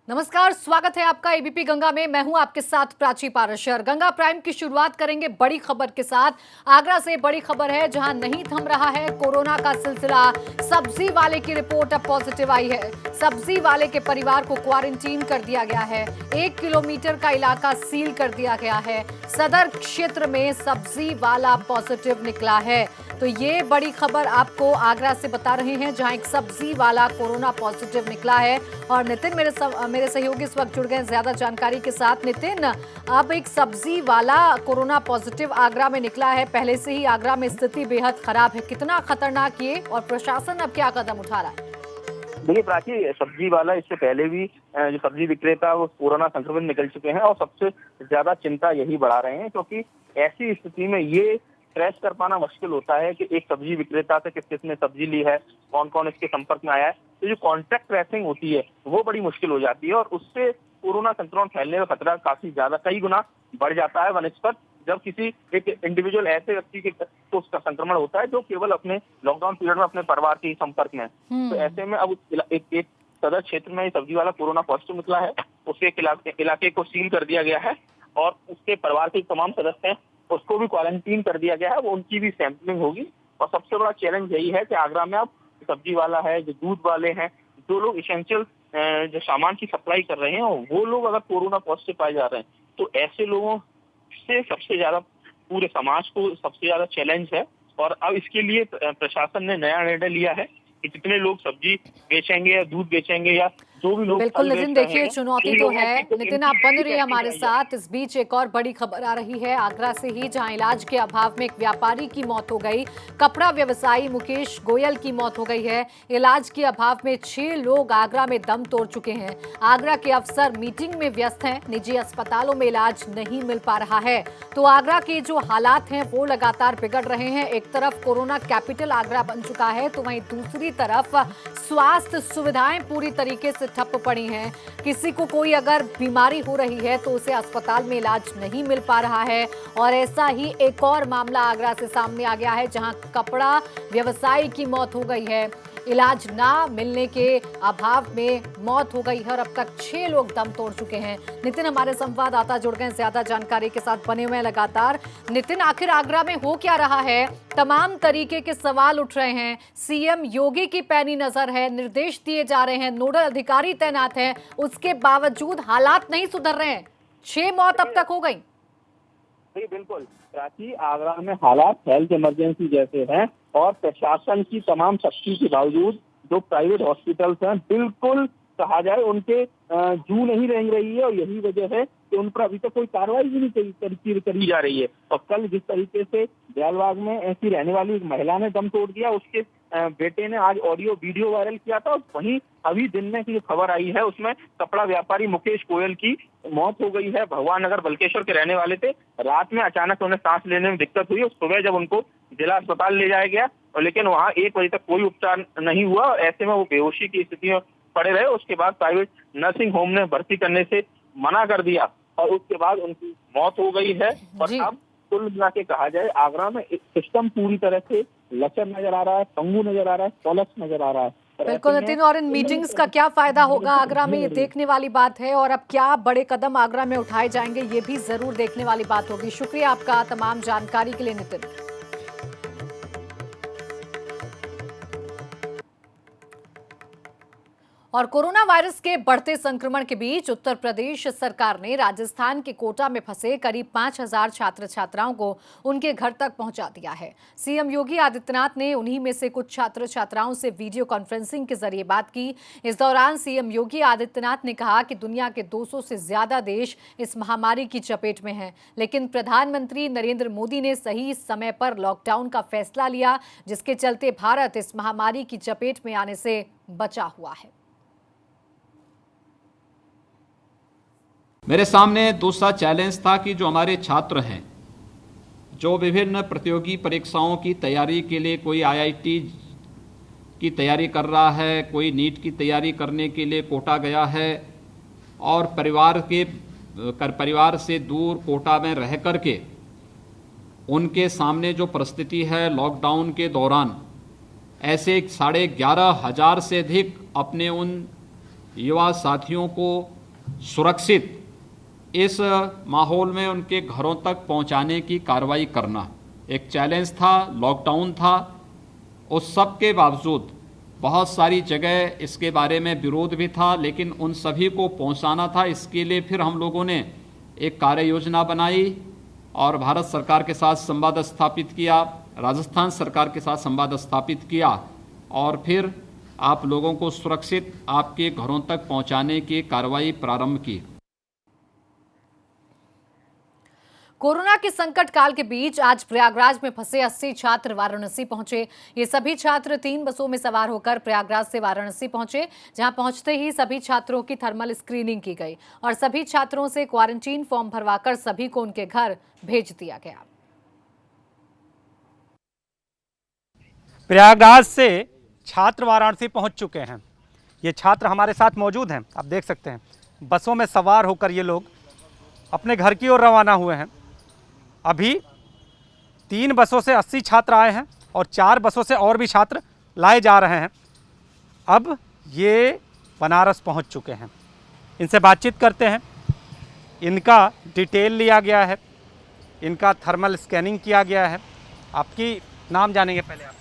नमस्कार, स्वागत है आपका एबीपी गंगा में। मैं हूं आपके साथ प्राची पारशर। गंगा प्राइम की शुरुआत करेंगे बड़ी खबर के साथ। आगरा से बड़ी खबर है, जहां नहीं थम रहा है कोरोना का सिलसिला। सब्जी वाले की रिपोर्ट अब पॉजिटिव आई है। सब्जी वाले के परिवार को क्वारंटीन कर दिया गया है। 1 किलोमीटर का इलाका सील कर दिया गया है। सदर क्षेत्र में सब्जी वाला पॉजिटिव निकला है। तो ये बड़ी खबर आपको आगरा से बता रहे हैं, जहां एक सब्जी वाला कोरोना पॉजिटिव निकला है। और नितिन मेरे सहयोगी इस वक्त जुड़ गए ज्यादा जानकारी के साथ। नितिन, अब एक सब्जी वाला कोरोना पॉजिटिव आगरा में निकला है। पहले से ही आगरा में स्थिति बेहद खराब है। कितना खतरनाक ये, और प्रशासन अब क्या कदम उठा रहा है? देखिए प्राची, सब्जी वाला इससे पहले भी जो सब्जी विक्रेता वो कोरोना संक्रमित निकल चुके हैं और सबसे ज्यादा चिंता यही बढ़ा रहे हैं, क्योंकि ऐसी स्थिति में ये ट्रेस कर पाना मुश्किल होता है कि एक सब्जी विक्रेता से किस किसने सब्जी ली है, कौन कौन इसके संपर्क में आया है। तो जो कॉन्टैक्ट ट्रेसिंग होती है वो बड़ी मुश्किल हो जाती है और उससे कोरोना संक्रमण फैलने का खतरा काफी ज्यादा, कई गुना बढ़ जाता है बनस्पत जब किसी एक इंडिविजुअल ऐसे व्यक्ति के को उसका संक्रमण होता है जो केवल अपने लॉकडाउन पीरियड में अपने परिवार के संपर्क में है। तो ऐसे में अब एक सदर क्षेत्र में सब्जी वाला कोरोना पॉजिटिव निकला है। उसके इलाके को सील कर दिया गया है और उसके परिवार के तमाम सदस्य हैं उसको भी क्वारंटीन कर दिया गया है। वो उनकी भी सैंपलिंग होगी। और सबसे बड़ा चैलेंज यही है कि आगरा में अब सब्जी वाला है, जो दूध वाले हैं, जो लोग इसेंशियल जो सामान की सप्लाई कर रहे हैं, वो लोग अगर कोरोना पॉजिटिव पाए जा रहे हैं तो ऐसे लोगों से सबसे ज्यादा पूरे समाज को सबसे ज्यादा चैलेंज है। और अब इसके लिए प्रशासन ने नया निर्णय लिया है कि जितने लोग सब्जी बेचेंगे या दूध बेचेंगे या जो भी लोग बिल्कुल नितिन, देखिए चुनौती तो है। नितिन, आप बने रहिए हमारे साथ। इस बीच एक और बड़ी खबर आ रही है आगरा से ही, जहां इलाज के अभाव में एक व्यापारी की मौत हो गई। कपड़ा व्यवसायी मुकेश गोयल की मौत हो गई है। इलाज के अभाव में 6 लोग आगरा में दम तोड़ चुके हैं। आगरा के अफसर मीटिंग में व्यस्त हैं। निजी अस्पतालों में इलाज नहीं मिल पा रहा है। तो आगरा के जो हालात हैं वो लगातार बिगड़ रहे हैं। एक तरफ कोरोना कैपिटल आगरा बन चुका है, तो वहीं दूसरी तरफ स्वास्थ्य सुविधाएं पूरी तरीके से ठप पड़ी हैं। किसी को कोई अगर बीमारी हो रही है तो उसे अस्पताल में इलाज नहीं मिल पा रहा है। और ऐसा ही एक और मामला आगरा से सामने आ गया है, जहां कपड़ा व्यवसायी की मौत हो गई है। इलाज ना मिलने के अभाव में मौत हो गई है और अब तक 6 लोग दम तोड़ चुके हैं। नितिन, हमारे संवाददाता जुड़ गए ज्यादा जानकारी के साथ, बने हुए हैं लगातार। नितिन, आखिर आगरा में हो क्या रहा है? तमाम तरीके के सवाल उठ रहे हैं। सीएम योगी की पैनी नजर है, निर्देश दिए जा रहे हैं, नोडल अधिकारी तैनात हैं, उसके बावजूद हालात नहीं सुधर रहे हैं। 6 मौत अब तक हो गई। बिल्कुल प्राची, आगरा में हालात हेल्थ इमरजेंसी जैसे हैं और प्रशासन की तमाम सख्ती के बावजूद जो प्राइवेट हॉस्पिटल्स हैं बिल्कुल कहा जाए उनके जू नहीं रेंग रही है। और यही वजह है कि उन पर अभी तक कोई कार्रवाई भी नहीं करी जा रही है। और कल जिस तरीके से दयालबाग में ऐसी रहने वाली एक महिला ने दम तोड़ दिया, उसके बेटे ने आज ऑडियो वीडियो वायरल किया था। वहीं अभी दिन में की खबर आई है उसमें कपड़ा व्यापारी मुकेश गोयल की मौत हो गई है। भगवान नगर बल्केश्वर के रहने वाले थे। रात में अचानक उन्हें सांस लेने में दिक्कत हुई। सुबह जब उनको जिला अस्पताल ले जाया गया और लेकिन वहां 1 बजे तक कोई उपचार नहीं हुआ। ऐसे में वो बेहोशी की स्थिति में पड़े रहे। उसके बाद प्राइवेट नर्सिंग होम ने भर्ती करने से मना कर दिया और उसके बाद उनकी मौत हो गई है। और अब कुल मिला के कहा जाए आगरा में सिस्टम पूरी तरह से लचर नजर आ रहा है, पंगु नजर आ रहा है, कोलैप्स नजर आ रहा है। बिल्कुल नितिन, और इन मीटिंग्स का क्या फायदा होगा आगरा में, ये देखने वाली बात है। और अब क्या बड़े कदम आगरा में उठाए जाएंगे, ये भी जरूर देखने वाली बात होगी। शुक्रिया आपका तमाम जानकारी के लिए नितिन। और कोरोना वायरस के बढ़ते संक्रमण के बीच उत्तर प्रदेश सरकार ने राजस्थान के कोटा में फंसे करीब 5000 छात्र छात्राओं को उनके घर तक पहुंचा दिया है। सीएम योगी आदित्यनाथ ने उन्हीं में से कुछ छात्र छात्राओं से वीडियो कॉन्फ्रेंसिंग के जरिए बात की। इस दौरान सीएम योगी आदित्यनाथ ने कहा कि दुनिया के 200 से ज्यादा देश इस महामारी की चपेट में हैं, लेकिन प्रधानमंत्री नरेंद्र मोदी ने सही समय पर लॉकडाउन का फैसला लिया, जिसके चलते भारत इस महामारी की चपेट में आने से बचा हुआ है। मेरे सामने दूसरा चैलेंज था कि जो हमारे छात्र हैं, जो विभिन्न प्रतियोगी परीक्षाओं की तैयारी के लिए, कोई आईआईटी की तैयारी कर रहा है, कोई नीट की तैयारी करने के लिए कोटा गया है और परिवार से दूर कोटा में रह करके उनके सामने जो परिस्थिति है लॉकडाउन के दौरान, ऐसे 11,500 से अधिक अपने उन युवा साथियों को सुरक्षित इस माहौल में उनके घरों तक पहुंचाने की कार्रवाई करना एक चैलेंज था, लॉकडाउन था। उस सब के बावजूद बहुत सारी जगह इसके बारे में विरोध भी था, लेकिन उन सभी को पहुंचाना था। इसके लिए फिर हम लोगों ने एक कार्य योजना बनाई और भारत सरकार के साथ संवाद स्थापित किया, राजस्थान सरकार के साथ संवाद स्थापित किया और फिर आप लोगों को सुरक्षित आपके घरों तक पहुंचाने की कार्रवाई प्रारंभ की। कोरोना के संकट काल के बीच आज प्रयागराज में फंसे 80 छात्र वाराणसी पहुंचे। ये सभी छात्र 3 बसों में सवार होकर प्रयागराज से वाराणसी पहुंचे, जहां पहुंचते ही सभी छात्रों की थर्मल स्क्रीनिंग की गई और सभी छात्रों से क्वारंटीन फॉर्म भरवाकर सभी को उनके घर भेज दिया गया। प्रयागराज से छात्र वाराणसी पहुंच चुके हैं। ये छात्र हमारे साथ मौजूद हैं, आप देख सकते हैं। बसों में सवार होकर ये लोग अपने घर की ओर रवाना हुए हैं। अभी 3 बसों से 80 छात्र आए हैं और 4 बसों से और भी छात्र लाए जा रहे हैं। अब ये बनारस पहुंच चुके हैं। इनसे बातचीत करते हैं। इनका डिटेल लिया गया है, इनका थर्मल स्कैनिंग किया गया है। आपकी नाम जानेंगे पहले आप?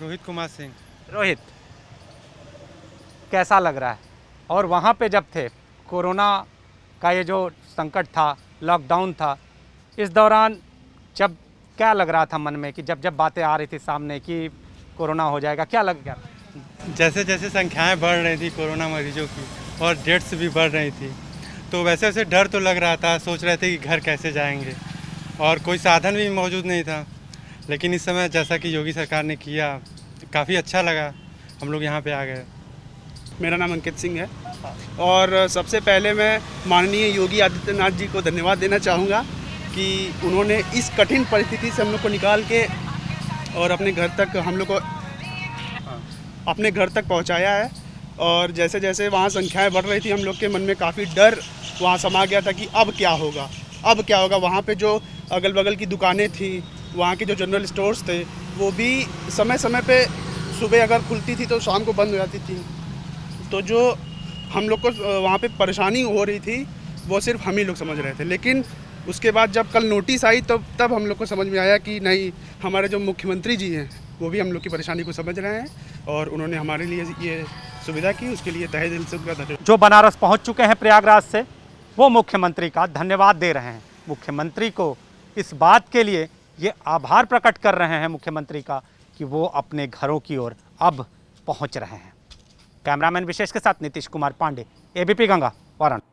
रोहित कुमार सिंह। रोहित, कैसा लग रहा है? और वहाँ पे जब थे, कोरोना का ये जो संकट था, लॉकडाउन था, इस दौरान जब क्या लग रहा था मन में कि जब जब बातें आ रही थी सामने कि कोरोना हो जाएगा, क्या लग गया? जैसे जैसे संख्याएं बढ़ रही थी कोरोना मरीजों की और डेट्स भी बढ़ रही थी, तो वैसे वैसे डर तो लग रहा था। सोच रहे थे कि घर कैसे जाएंगे और कोई साधन भी मौजूद नहीं था। लेकिन इस समय जैसा कि योगी सरकार ने किया, काफ़ी अच्छा लगा, हम लोग यहाँ पे आ गए। मेरा नाम अंकित सिंह है और सबसे पहले मैं माननीय योगी आदित्यनाथ जी को धन्यवाद देना चाहूँगा कि उन्होंने इस कठिन परिस्थिति से हम लोग को निकाल के और अपने घर तक पहुँचाया है। और जैसे जैसे वहाँ संख्याएं बढ़ रही थी, हम लोग के मन में काफ़ी डर वहाँ समा गया था कि अब क्या होगा। वहाँ पे जो अगल बगल की दुकानें थी, वहाँ के जो जनरल स्टोर्स थे, वो भी समय समय पे सुबह अगर खुलती थी तो शाम को बंद हो जाती थी। तो जो हम लोग को वहाँ पे परेशानी हो रही थी वो सिर्फ हम ही लोग समझ रहे थे। लेकिन उसके बाद जब कल नोटिस आई तब हम लोग को समझ में आया कि नहीं, हमारे जो मुख्यमंत्री जी हैं वो भी हम लोग की परेशानी को समझ रहे हैं और उन्होंने हमारे लिए ये सुविधा की, उसके लिए तहे दिल से उनका धन्यवाद। जो बनारस पहुंच चुके हैं प्रयागराज से, वो मुख्यमंत्री का धन्यवाद दे रहे हैं। मुख्यमंत्री को इस बात के लिए ये आभार प्रकट कर रहे हैं मुख्यमंत्री का कि वो अपने घरों की ओर अब पहुंच रहे हैं। कैमरामैन विशेष के साथ नीतीश कुमार पांडे, एबीपी गंगा, वाराणसी।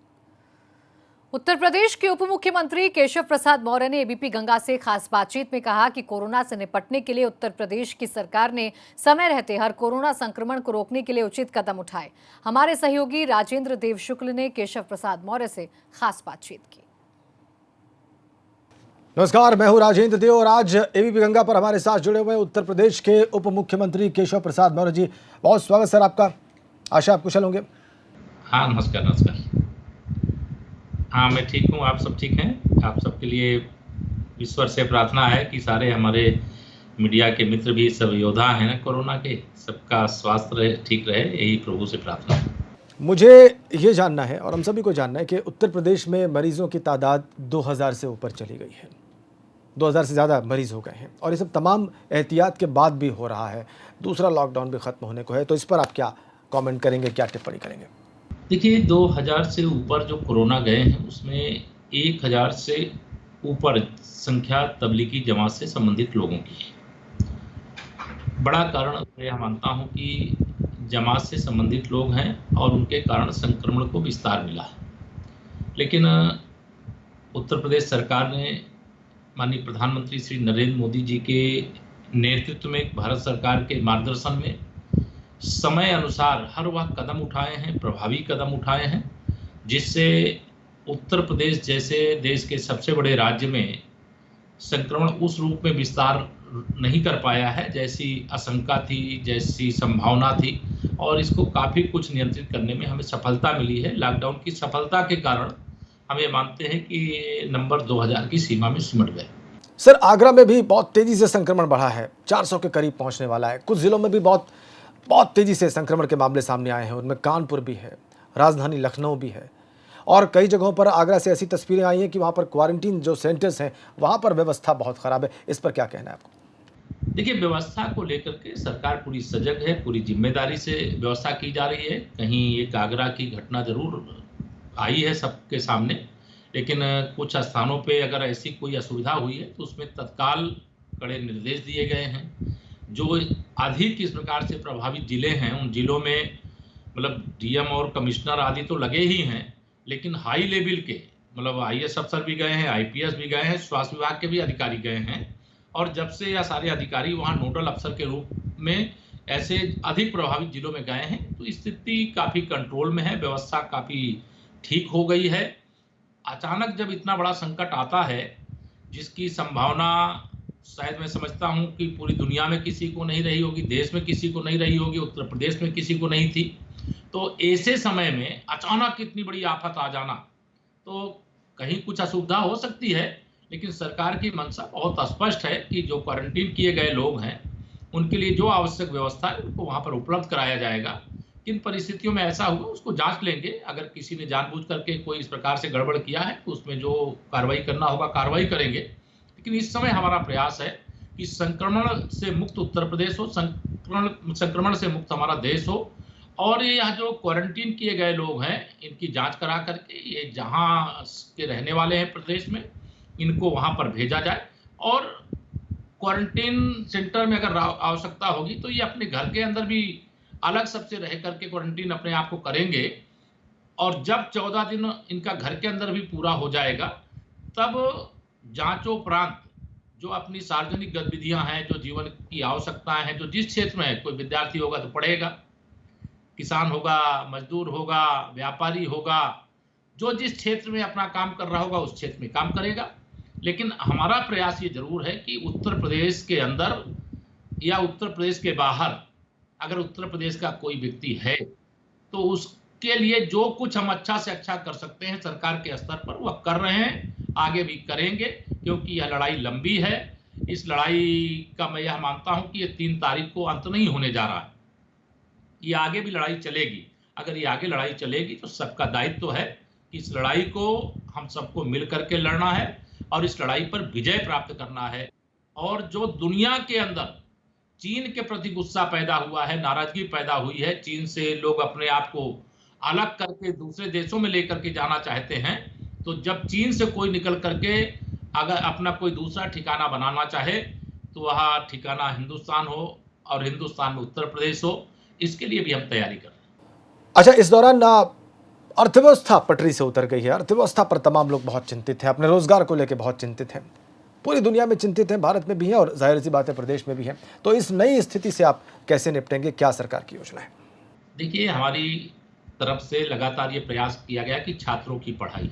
उत्तर प्रदेश के उप मुख्यमंत्री केशव प्रसाद मौर्य ने एबीपी गंगा से खास बातचीत में कहा कि कोरोना से निपटने के लिए उत्तर प्रदेश की सरकार ने समय रहते हर कोरोना संक्रमण को रोकने के लिए उचित कदम उठाए। हमारे सहयोगी राजेंद्र देव शुक्ल ने केशव प्रसाद मौर्य से खास बातचीत की। नमस्कार, मैं हूं राजेंद्र देव और आज एबीपी गंगा पर हमारे साथ जुड़े हुए उत्तर प्रदेश के उप मुख्यमंत्री केशव प्रसाद मौर्य जी। बहुत स्वागत सर आपका। आशा आप कुशल होंगे। हाँ, नमस्कार। हाँ, मैं ठीक हूँ, आप सब ठीक हैं? आप सबके लिए ईश्वर से प्रार्थना है कि सारे हमारे मीडिया के मित्र भी सब योद्धा हैं ना कोरोना के, सबका स्वास्थ्य ठीक रहे, यही प्रभु से प्रार्थना है। मुझे ये जानना है और हम सभी को जानना है कि उत्तर प्रदेश में मरीजों की तादाद 2000 से ऊपर चली गई है। 2000 से ज़्यादा मरीज हो गए हैं और ये सब तमाम एहतियात के बाद भी हो रहा है। दूसरा लॉकडाउन भी ख़त्म होने को है, तो इस पर आप क्या कमेंट करेंगे, क्या टिप्पणी करेंगे? देखिए, 2000 से ऊपर जो कोरोना गए हैं उसमें 1000 से ऊपर संख्या तबलीगी जमात से संबंधित लोगों की है। बड़ा कारण मैं मानता हूं कि जमात से संबंधित लोग हैं और उनके कारण संक्रमण को विस्तार मिला है। लेकिन उत्तर प्रदेश सरकार ने माननीय प्रधानमंत्री श्री नरेंद्र मोदी जी के नेतृत्व में भारत सरकार के मार्गदर्शन में समय अनुसार हर वह कदम उठाए हैं, प्रभावी कदम उठाए हैं, जिससे उत्तर प्रदेश जैसे देश के सबसे बड़े राज्य में संक्रमण उस रूप में विस्तार नहीं कर पाया है जैसी आशंका थी, जैसी संभावना थी, और इसको काफ़ी कुछ नियंत्रित करने में हमें सफलता मिली है। लॉकडाउन की सफलता के कारण हम ये मानते हैं कि नंबर 2000 की सीमा में सिमट गए। सर, आगरा में भी बहुत तेज़ी से संक्रमण बढ़ा है, 400 के करीब पहुँचने वाला है। कुछ ज़िलों में भी बहुत तेज़ी से संक्रमण के मामले सामने आए हैं, उनमें कानपुर भी है, राजधानी लखनऊ भी है। और कई जगहों पर आगरा से ऐसी तस्वीरें आई हैं कि वहाँ पर क्वारंटीन जो सेंटर्स हैं वहाँ पर व्यवस्था बहुत ख़राब है। इस पर क्या कहना है आपको? देखिए, व्यवस्था को लेकर के सरकार पूरी सजग है, पूरी जिम्मेदारी से व्यवस्था की जा रही है। कहीं एक आगरा की घटना ज़रूर आई है सबके सामने, लेकिन कुछ स्थानों पे अगर ऐसी कोई असुविधा हुई है तो उसमें तत्काल कड़े निर्देश दिए गए हैं। जो अधिक इस प्रकार से प्रभावित जिले हैं, उन जिलों में मतलब डीएम और कमिश्नर आदि तो लगे ही हैं, लेकिन हाई लेवल के मतलब आईएएस अफसर भी गए हैं, आईपीएस भी गए हैं, स्वास्थ्य विभाग के भी अधिकारी गए हैं। और जब से यह सारे अधिकारी वहाँ नोडल अफसर के रूप में ऐसे अधिक प्रभावित जिलों में गए हैं, तो स्थिति काफ़ी कंट्रोल में है, व्यवस्था काफ़ी ठीक हो गई है। अचानक जब इतना बड़ा संकट आता है, जिसकी संभावना शायद मैं समझता हूं कि पूरी दुनिया में किसी को नहीं रही होगी, देश में किसी को नहीं रही होगी, उत्तर प्रदेश में किसी को नहीं थी, तो ऐसे समय में अचानक इतनी बड़ी आफत आ जाना, तो कहीं कुछ असुविधा हो सकती है, लेकिन सरकार की मंशा बहुत स्पष्ट है कि जो क्वारंटीन किए गए लोग हैं उनके लिए जो आवश्यक व्यवस्था है उनको वहां पर उपलब्ध कराया जाएगा। किन परिस्थितियों में ऐसा हुआ उसको जांच लेंगे। अगर किसी ने जानबूझ करके कोई इस प्रकार से गड़बड़ किया है तो उसमें जो कार्रवाई करना होगा कार्रवाई करेंगे। लेकिन इस समय हमारा प्रयास है कि संक्रमण से मुक्त उत्तर प्रदेश हो, संक्रमण से मुक्त हमारा देश हो, और ये यहाँ जो क्वारंटीन किए गए लोग हैं इनकी जांच करा करके ये जहाँ के रहने वाले हैं प्रदेश में, इनको वहाँ पर भेजा जाए। और क्वारंटीन सेंटर में अगर आवश्यकता होगी तो ये अपने घर के अंदर भी अलग सबसे रह करके क्वारंटीन अपने आप को करेंगे। और जब 14 दिन इनका घर के अंदर भी पूरा हो जाएगा, तब जांचोपरांत जो अपनी सार्वजनिक गतिविधियां हैं, जो जीवन की आवश्यकताएं हैं, जो जिस क्षेत्र में है, कोई विद्यार्थी होगा तो पढ़ेगा, किसान होगा, मजदूर होगा, व्यापारी होगा, जो जिस क्षेत्र में अपना काम कर रहा होगा उस क्षेत्र में काम करेगा। लेकिन हमारा प्रयास ये जरूर है कि उत्तर प्रदेश के अंदर या उत्तर प्रदेश के बाहर अगर उत्तर प्रदेश का कोई व्यक्ति है तो उसके लिए जो कुछ हम अच्छा से अच्छा कर सकते हैं सरकार के स्तर पर वह कर रहे हैं, आगे भी करेंगे, क्योंकि यह लड़ाई लंबी है। इस लड़ाई का मैं यह मानता हूं कि ये 3 तारीख को अंत नहीं होने जा रहा है, ये आगे भी लड़ाई चलेगी। अगर ये आगे लड़ाई चलेगी तो सबका दायित्व तो है कि इस लड़ाई को हम सबको मिल करके लड़ना है और इस लड़ाई पर विजय प्राप्त करना है। और जो दुनिया के अंदर चीन के प्रति गुस्सा पैदा हुआ है, नाराजगी पैदा हुई है, चीन से लोग अपने आप को अलग करके दूसरे देशों में लेकर के जाना चाहते हैं, तो जब चीन से कोई निकल करके अगर अपना कोई दूसरा ठिकाना बनाना चाहे तो वह ठिकाना हिंदुस्तान हो और हिंदुस्तान में उत्तर प्रदेश हो, इसके लिए भी हम तैयारी कर रहे हैं। अच्छा, इस दौरान अर्थव्यवस्था पटरी से उतर गई है। अर्थव्यवस्था पर तमाम लोग बहुत चिंतित हैं, अपने रोजगार को लेकर बहुत चिंतित हैं, पूरी दुनिया में चिंतित हैं, भारत में भी हैं और जाहिर सी बात है प्रदेश में भी हैं। तो इस नई स्थिति से आप कैसे निपटेंगे, क्या सरकार की योजना है? देखिए, हमारी तरफ से लगातार ये प्रयास किया गया कि छात्रों की पढ़ाई,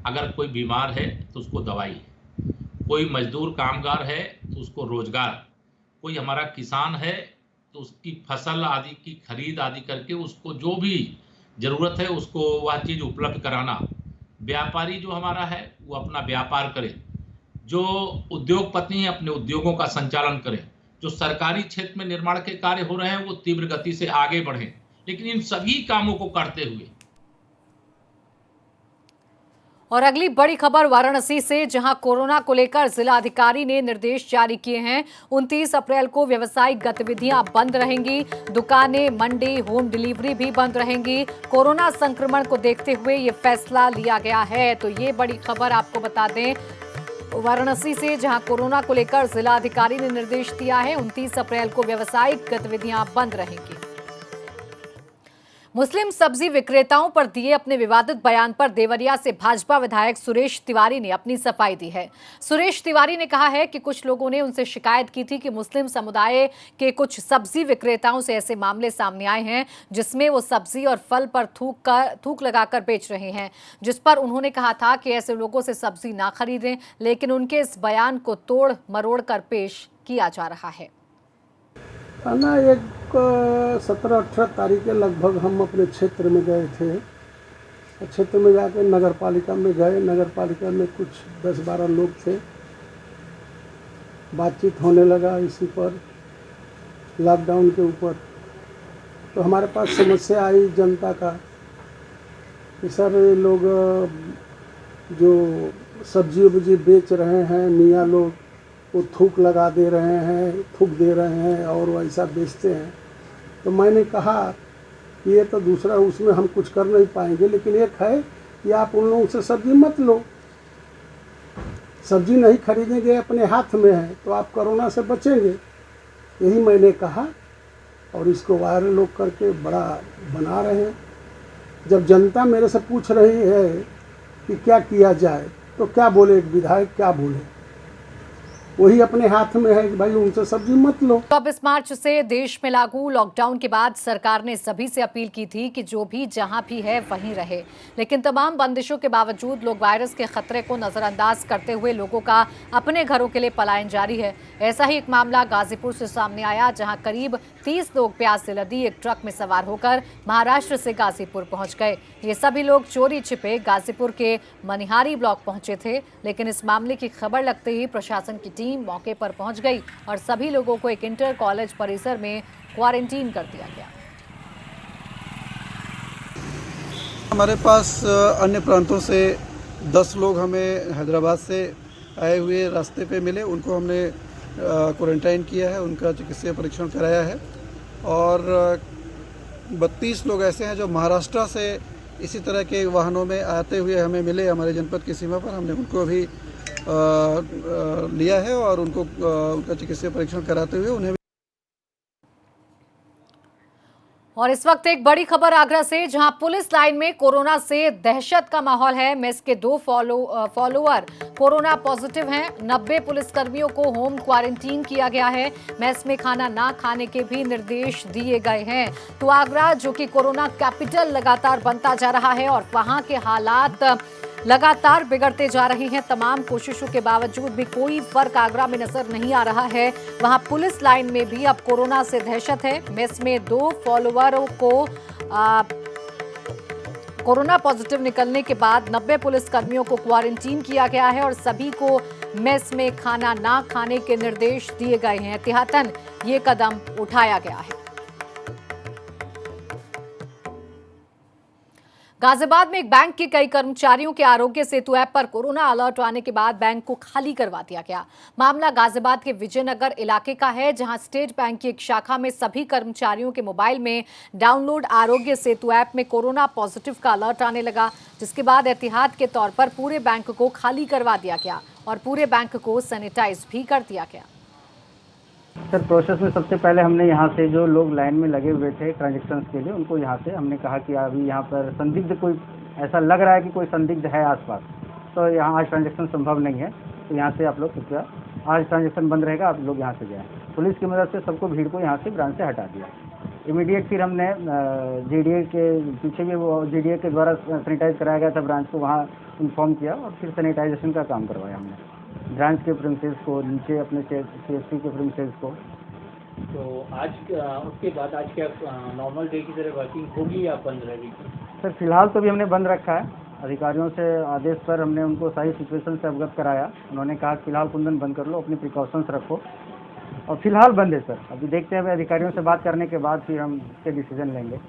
अगर कोई बीमार है तो उसको दवाई, कोई मजदूर कामगार है तो उसको रोजगार, कोई हमारा किसान है तो उसकी फसल आदि की खरीद आदि करके उसको जो भी जरूरत है उसको वह चीज़ उपलब्ध कराना। व्यापारी जो हमारा है वो अपना व्यापार करे, जो उद्योगपति हैं अपने उद्योगों का संचालन करें, जो सरकारी क्षेत्र में निर्माण के कार्य हो रहे हैं वो तीव्र गति से आगे बढ़ें। लेकिन इन सभी कामों को करते हुए और अगली बड़ी खबर वाराणसी से, जहां कोरोना को लेकर जिलाधिकारी ने निर्देश जारी किए हैं। 29 अप्रैल को व्यावसायिक गतिविधियां बंद रहेंगी, दुकानें, मंडी, होम डिलीवरी भी बंद रहेंगी। कोरोना संक्रमण को देखते हुए ये फैसला लिया गया है। तो ये बड़ी खबर आपको बता दें वाराणसी से, जहां कोरोना को लेकर जिलाधिकारी ने निर्देश दिया है। 29 अप्रैल को व्यावसायिक गतिविधियां बंद रहेंगी। मुस्लिम सब्जी विक्रेताओं पर दिए अपने विवादित बयान पर देवरिया से भाजपा विधायक सुरेश तिवारी ने अपनी सफाई दी है। सुरेश तिवारी ने कहा है कि कुछ लोगों ने उनसे शिकायत की थी कि मुस्लिम समुदाय के कुछ सब्जी विक्रेताओं से ऐसे मामले सामने आए हैं जिसमें वो सब्जी और फल पर थूक लगाकर बेच रहे हैं, जिस पर उन्होंने कहा था कि ऐसे लोगों से सब्जी ना खरीदें, लेकिन उनके इस बयान को तोड़ मरोड़ कर पेश किया जा रहा है। ना, एक 17-18 तारीख के लगभग हम अपने क्षेत्र में गए थे। क्षेत्र में जाके नगर पालिका में गए। नगर पालिका में कुछ 10-12 लोग थे। बातचीत होने लगा इसी पर, लॉकडाउन के ऊपर। तो हमारे पास समस्या आई जनता का कि सर ये लोग जो सब्जी वब्जी बेच रहे हैं मियाँ लोग, वो थूक लगा दे रहे हैं, थूक दे रहे हैं और वैसा बेचते हैं। तो मैंने कहा कि ये तो दूसरा, उसमें हम कुछ कर नहीं पाएंगे, लेकिन एक है कि आप उन लोगों से सब्जी मत लो। सब्जी नहीं खरीदेंगे, अपने हाथ में है, तो आप कोरोना से बचेंगे। यही मैंने कहा और इसको वायरल लोग करके बड़ा बना रहे हैं। जब जनता मेरे से पूछ रही है कि क्या किया जाए, तो क्या बोले एक विधायक, क्या बोले? वही अपने हाथ में है कि भाई उनसे सब्जी मत लो। 24 मार्च से देश में लागू लॉकडाउन के बाद सरकार ने सभी से अपील की थी कि जो भी जहां भी है वहीं रहे, लेकिन तमाम बंदिशों के बावजूद लोग वायरस के खतरे को नजरअंदाज करते हुए लोगों का अपने घरों के लिए पलायन जारी है। ऐसा ही एक मामला गाजीपुर से सामने आया, जहां करीब 30 लोग प्यास से लदी एक ट्रक में सवार होकर महाराष्ट्र से गाजीपुर पहुंच गए। ये सभी लोग चोरी छिपे गाजीपुर के मनिहारी ब्लॉक पहुंचे थे, लेकिन इस मामले की खबर लगते ही प्रशासन की टीम मौके पर पहुंच गई और सभी लोगों को एक इंटर कॉलेज परिसर में क्वारंटीन कर दिया गया। हमारे पास अन्य प्रांतों से 10 लोग हमें हैदराबाद से आए हुए रास्ते पे मिले। उनको हमने क्वारंटाइन किया है, उनका चिकित्सीय परीक्षण कराया है और 32 लोग ऐसे हैं जो महाराष्ट्र से इसी तरह के वाहनों में आते हुए हमें मिले हमारे जनपद की सीमा पर। हमने उनको भी लिया है और उनको उनका चिकित्सीय परीक्षण कराते हुए उन्हें। और इस वक्त एक बड़ी खबर आगरा से, जहां पुलिस लाइन में कोरोना से दहशत का माहौल है। मेस के 2 फॉलोअर कोरोना पॉजिटिव हैं। 90 पुलिसकर्मियों को होम क्वारंटीन किया गया है। मेस में खाना ना खाने के भी निर्देश दिए गए हैं। तो आगरा, जो कि कोरोना कैपिटल लगातार बनता जा रहा है और वहां के हालात लगातार बिगड़ते जा रही हैं, तमाम कोशिशों के बावजूद भी कोई फर्क आगरा में नजर नहीं आ रहा है। वहां पुलिस लाइन में भी अब कोरोना से दहशत है। मेस में 2 फॉलोअरों को कोरोना पॉजिटिव निकलने के बाद 90 पुलिसकर्मियों को क्वारंटीन किया गया है और सभी को मेस में खाना ना खाने के निर्देश दिए गए हैं। एहतियातन ये कदम उठाया गया है। गाजियाबाद में एक बैंक के कई कर्मचारियों के आरोग्य सेतु ऐप पर कोरोना अलर्ट आने के बाद बैंक को खाली करवा दिया गया। मामला गाजियाबाद के विजयनगर इलाके का है, जहां स्टेट बैंक की एक शाखा में सभी कर्मचारियों के मोबाइल में डाउनलोड आरोग्य सेतु ऐप में कोरोना पॉजिटिव का अलर्ट आने लगा, जिसके बाद एहतियात के तौर पर पूरे बैंक को खाली करवा दिया गया और पूरे बैंक को सैनिटाइज भी कर दिया गया। सर, प्रोसेस में सबसे पहले हमने यहाँ से जो लोग लाइन में लगे हुए थे ट्रांजेक्शन्स के लिए, उनको यहाँ से हमने कहा कि अभी यहाँ पर संदिग्ध कोई ऐसा लग रहा है कि कोई संदिग्ध है आसपास, तो यहाँ आज ट्रांजेक्शन संभव नहीं है, तो यहाँ से आप लोग कृपया, आज ट्रांजेक्शन बंद रहेगा, आप लोग यहाँ से जाएँ। पुलिस की मदद से सबको भीड़ को यहाँ से ब्रांच से हटा दिया। इमीडिएट फिर हमने GDA के पीछे भी वो GDA के द्वारा सैनिटाइज कराया गया था ब्रांच को, वहाँ इन्फॉर्म किया और फिर सैनिटाइजेशन का काम करवाया हमने ब्रांच के प्रीमिसेस को, नीचे अपने CSP के प्रीमिसेस को। तो आज उसके बाद आज क्या नॉर्मल डे की तरह वर्किंग होगी या बंद रहेगी? सर, फिलहाल तो भी हमने बंद रखा है। अधिकारियों से आदेश पर हमने उनको सारी सिचुएशन से अवगत कराया। उन्होंने कहा फिलहाल कुंदन बंद कर लो, अपनी प्रिकॉशंस रखो और फिलहाल बंद है सर। अभी देखते हैं, अधिकारियों से बात करने के बाद फिर हम इसके डिसीजन लेंगे।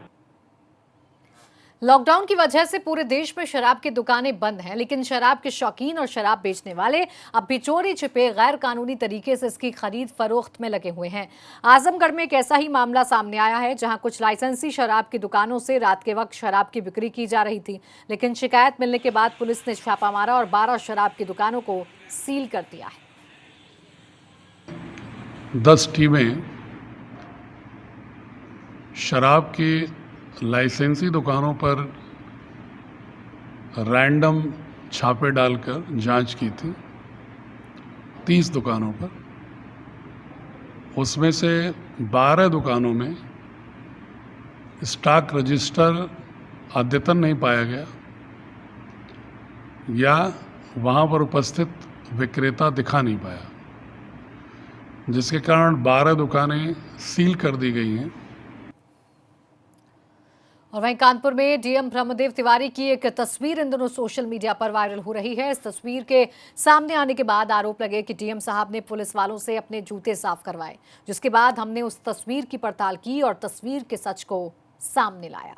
लॉकडाउन की वजह से पूरे देश में शराब की दुकानें बंद हैं, लेकिन शराब के शौकीन और शराब बेचने वाले अब भी चोरी छिपे गैर कानूनी तरीके से इसकी खरीद फरोख्त में लगे हुए हैं। आजमगढ़ में एक ऐसा ही मामला सामने आया है, जहां कुछ लाइसेंसी शराब की दुकानों से रात के वक्त शराब की बिक्री की जा रही थी, लेकिन शिकायत मिलने के बाद पुलिस ने छापा मारा और 12 शराब की दुकानों को सील कर दिया है। 10 टीमें शराब की लाइसेंसी दुकानों पर रैंडम छापे डालकर जांच की थी 30 दुकानों पर। उसमें से 12 दुकानों में स्टॉक रजिस्टर अद्यतन नहीं पाया गया या वहां पर उपस्थित विक्रेता दिखा नहीं पाया, जिसके कारण 12 दुकानें सील कर दी गई हैं। और वहीं कानपुर में डीएम ब्रह्मदेव तिवारी की एक तस्वीर इन दिनों सोशल मीडिया पर वायरल हो रही है। इस तस्वीर के सामने आने के बाद आरोप लगे कि डीएम साहब ने पुलिस वालों से अपने जूते साफ करवाए, जिसके बाद हमने उस तस्वीर की पड़ताल की और तस्वीर के सच को सामने लाया।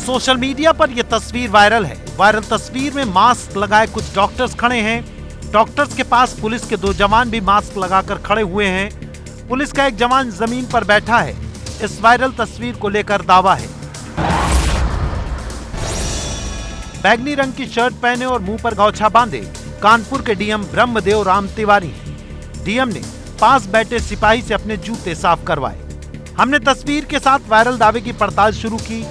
सोशल मीडिया पर यह तस्वीर वायरल है। वायरल तस्वीर में मास्क लगाए कुछ डॉक्टर्स खड़े हैं। डॉक्टर्स के पास पुलिस के 2 जवान भी मास्क लगाकर खड़े हुए हैं। पुलिस का एक जवान जमीन पर बैठा है। इस वायरल तस्वीर को लेकर दावा है। बैगनी रंग की शर्ट पहने और मुंह पर गौछा बांधे कानपुर के डीएम ब्रह्मदेव राम तिवारी हैं। डीएम ने पास बैठे सिपाही से अपने जूते साफ करवाए। हमने तस्वीर के साथ वायरल दावे की पड़ताल शुरू की।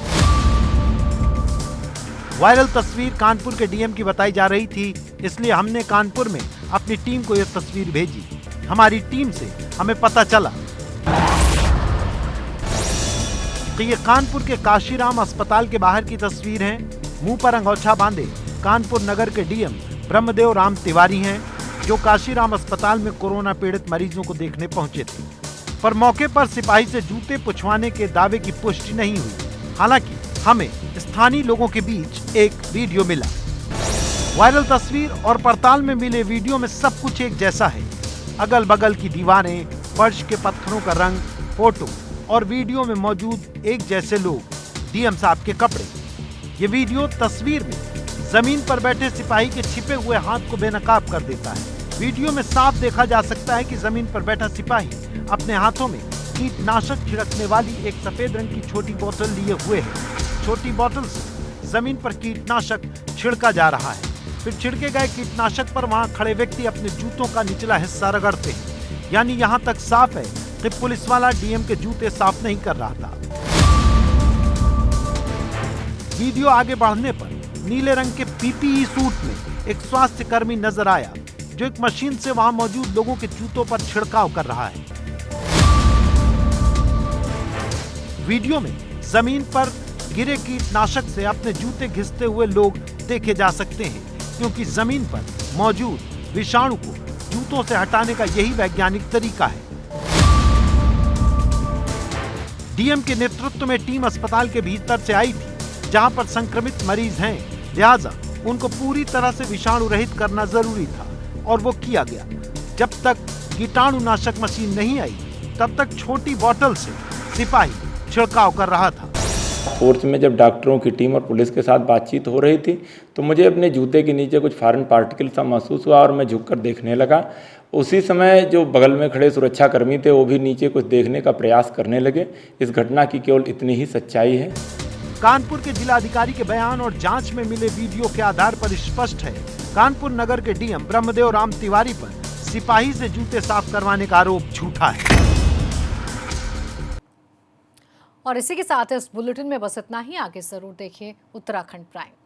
वायरल तस्वीर कानपुर के डीएम की बताई जा रही थी, इसलिए हमने कानपुर में अपनी टीम को यह तस्वीर भेजी। हमारी टीम से हमें पता चला कि ये कानपुर के काशीराम अस्पताल के बाहर की तस्वीर है। मुंह पर अंगोछा बांधे कानपुर नगर के डीएम ब्रह्मदेव राम तिवारी हैं, जो काशीराम अस्पताल में कोरोना पीड़ित मरीजों को देखने पहुंचे थे। पर मौके पर सिपाही से जूते पुछवाने के दावे की पुष्टि नहीं हुई। हालांकि हमें स्थानीय लोगों के बीच एक वीडियो मिला। वायरल तस्वीर और पड़ताल में मिले वीडियो में सब कुछ एक जैसा है। अगल बगल की दीवारें, फर्श के पत्थरों का रंग, फोटो और वीडियो में मौजूद एक जैसे लोग, डीएम साहब के कपड़े। ये वीडियो तस्वीर में जमीन पर बैठे सिपाही के छिपे हुए हाथ को बेनकाब कर देता है। वीडियो में साफ देखा जा सकता है कि जमीन पर बैठा सिपाही अपने हाथों में कीटनाशक छिड़कने वाली एक सफेद रंग की छोटी बोतल लिए हुए है। छोटी बोतल से जमीन पर कीटनाशक छिड़का जा रहा है। फिर छिड़के गए कीटनाशक पर वहां खड़े व्यक्ति अपने जूतों का निचला हिस्सा रगड़ते हैं। यानी यहां तक साफ है कि पुलिस वाला डीएम के जूते साफ नहीं कर रहा था। वीडियो आगे बढ़ने पर नीले रंग के पीपीई सूट में एक स्वास्थ्य कर्मी नजर आया, जो एक मशीन से वहां मौजूद लोगों के जूतों पर छिड़काव कर रहा है। वीडियो में जमीन पर गिरे कीटनाशक से अपने जूते घिसते हुए लोग देखे जा सकते हैं, क्योंकि जमीन पर मौजूद विषाणु को जूतों से हटाने का यही वैज्ञानिक तरीका है। डीएम के नेतृत्व में टीम अस्पताल के भीतर से आई थी, जहां पर संक्रमित मरीज हैं, लिहाजा उनको पूरी तरह से विषाणु रहित करना जरूरी था और वो किया गया। जब तक कीटाणुनाशक मशीन नहीं आई, तब तक छोटी बोतल से सिपाही छिड़काव कर रहा था। फोर्स में जब डॉक्टरों की टीम और पुलिस के साथ बातचीत हो रही थी, तो मुझे अपने जूते के नीचे कुछ फॉरेन पार्टिकल सा महसूस हुआ और मैं झुककर देखने लगा। उसी समय जो बगल में खड़े सुरक्षाकर्मी थे, वो भी नीचे कुछ देखने का प्रयास करने लगे। इस घटना की केवल इतनी ही सच्चाई है। कानपुर के जिलाधिकारी के बयान और जांच में मिले वीडियो के आधार पर स्पष्ट है, कानपुर नगर के डीएम ब्रह्मदेव राम तिवारी पर सिपाही से जूते साफ करवाने का आरोप झूठा है। और इसी के साथ इस बुलेटिन में बस इतना ही। आगे जरूर देखिए उत्तराखंड प्राइम।